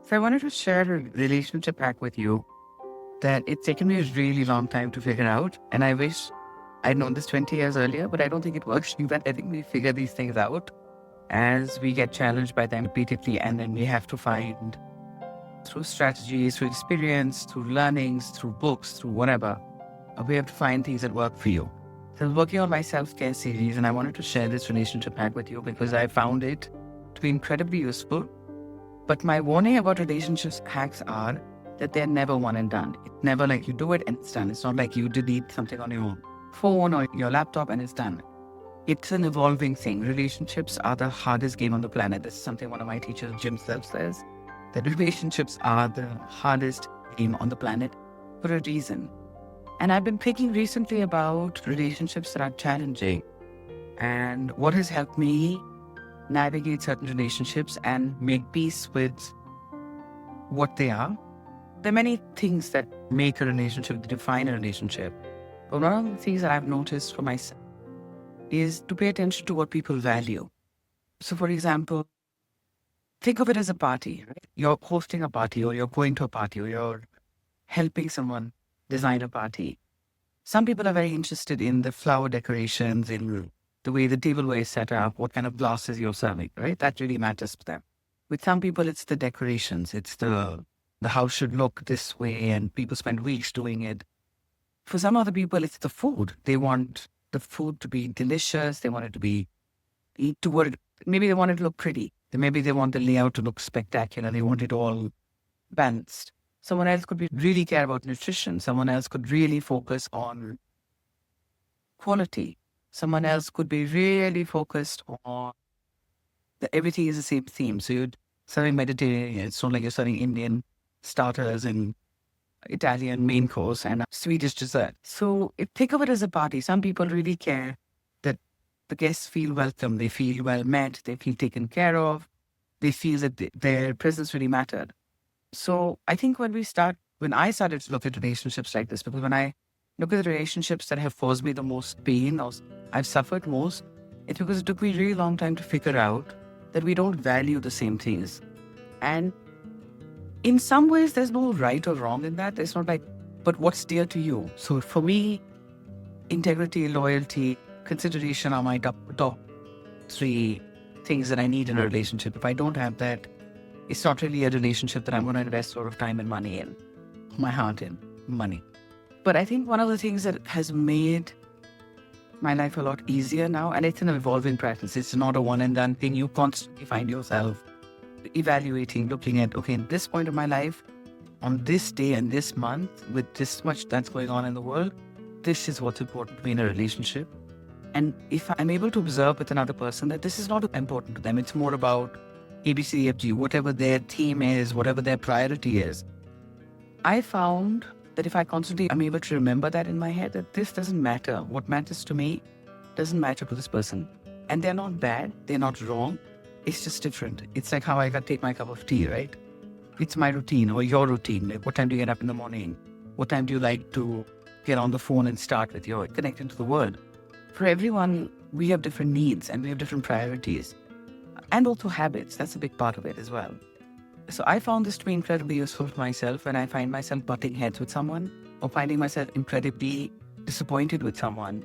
So I wanted to share a relationship hack with you that it's taken me a really long time to figure out. And I wish I'd known this 20 years earlier, but I don't think it works. But I think we figure these things out as we get challenged by them repeatedly. And then we have to find through strategies, through experience, through learnings, through books, through whatever, we have to find things that work for you. So I was working on my self-care series and I wanted to share this relationship hack with you because I found it to be incredibly useful. But my warning about relationships hacks are that they're never one and done. It's never like you do it and it's done. It's not like you delete something on your phone or your laptop and it's done. It's an evolving thing. Relationships are the hardest game on the planet. This is something one of my teachers, Jim Self, says, that relationships are the hardest game on the planet for a reason. And I've been thinking recently about relationships that are challenging and what has helped me navigate certain relationships and make peace with what they are. There are many things that make a relationship, that define a relationship. But one of the things that I've noticed for myself is to pay attention to what people value. So for example, think of it as a party, right? You're hosting a party or you're going to a party or you're helping someone design a party. Some people are very interested in the flower decorations, in the way the tableware is set up, what kind of glasses you're serving, right? That really matters to them. With some people, it's the decorations. It's the house should look this way and people spend weeks doing it. For some other people, it's the food. They want the food to be delicious. They want it to be, maybe they want it to look pretty. Maybe they want the layout to look spectacular. They want it all balanced. Someone else could really care about nutrition. Someone else could really focus on quality. Someone else could be really focused on that everything is the same theme. So you're serving Mediterranean. It's not like you're serving Indian starters and Italian main course and a Swedish dessert. So think of it as a party. Some people really care that the guests feel welcome. They feel well met. They feel taken care of. They feel that their presence really mattered. So I think when I started to look at relationships like this, because when I look at the relationships that have caused me the most pain or I've suffered most, it's because it took me a really long time to figure out that we don't value the same things. And in some ways, there's no right or wrong in that. It's not like, but what's dear to you? So for me, integrity, loyalty, consideration are my top three things that I need in a relationship. If I don't have that, it's not really a relationship that I'm going to invest a lot of time and money in, my heart in, money. But I think one of the things that has made my life a lot easier now, and it's an evolving practice. It's not a one and done thing. You constantly find yourself evaluating, looking at, okay, at this point of my life, on this day and this month, with this much that's going on in the world, this is what's important to me in a relationship. And if I'm able to observe with another person that this is not important to them, it's more about ABCDFG, whatever their theme is, whatever their priority is. I found that if I constantly am able to remember that in my head, that this doesn't matter. What matters to me doesn't matter to this person. And they're not bad. They're not wrong. It's just different. It's like how I take my cup of tea, right? It's my routine or your routine. Like what time do you get up in the morning? What time do you like to get on the phone and start with your connecting to the world? For everyone, we have different needs and we have different priorities. And also habits. That's a big part of it as well. So I found this to be incredibly useful for myself when I find myself butting heads with someone or finding myself incredibly disappointed with someone.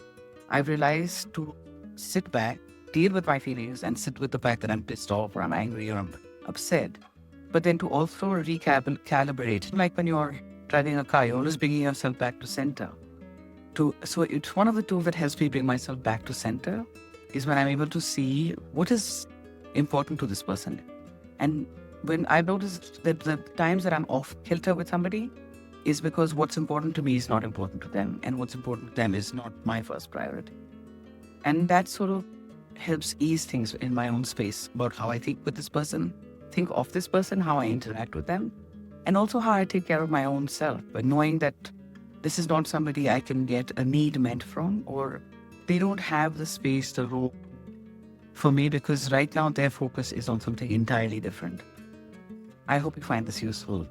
I've realized to sit back, deal with my feelings and sit with the fact that I'm pissed off or I'm angry or I'm upset. But then to also recalibrate. Like when you're driving a car, you're always bringing yourself back to center. So it's one of the tools that helps me bring myself back to center is when I'm able to see what is important to this person. And when I've noticed that the times that I'm off kilter with somebody is because what's important to me is not important to them, and what's important to them is not my first priority. And that sort of helps ease things in my own space about how I think of this person, how I interact with them, and also how I take care of my own self, but knowing that this is not somebody I can get a need met from, or they don't have the space, the room for me, because right now their focus is on something entirely different. I hope you find this useful.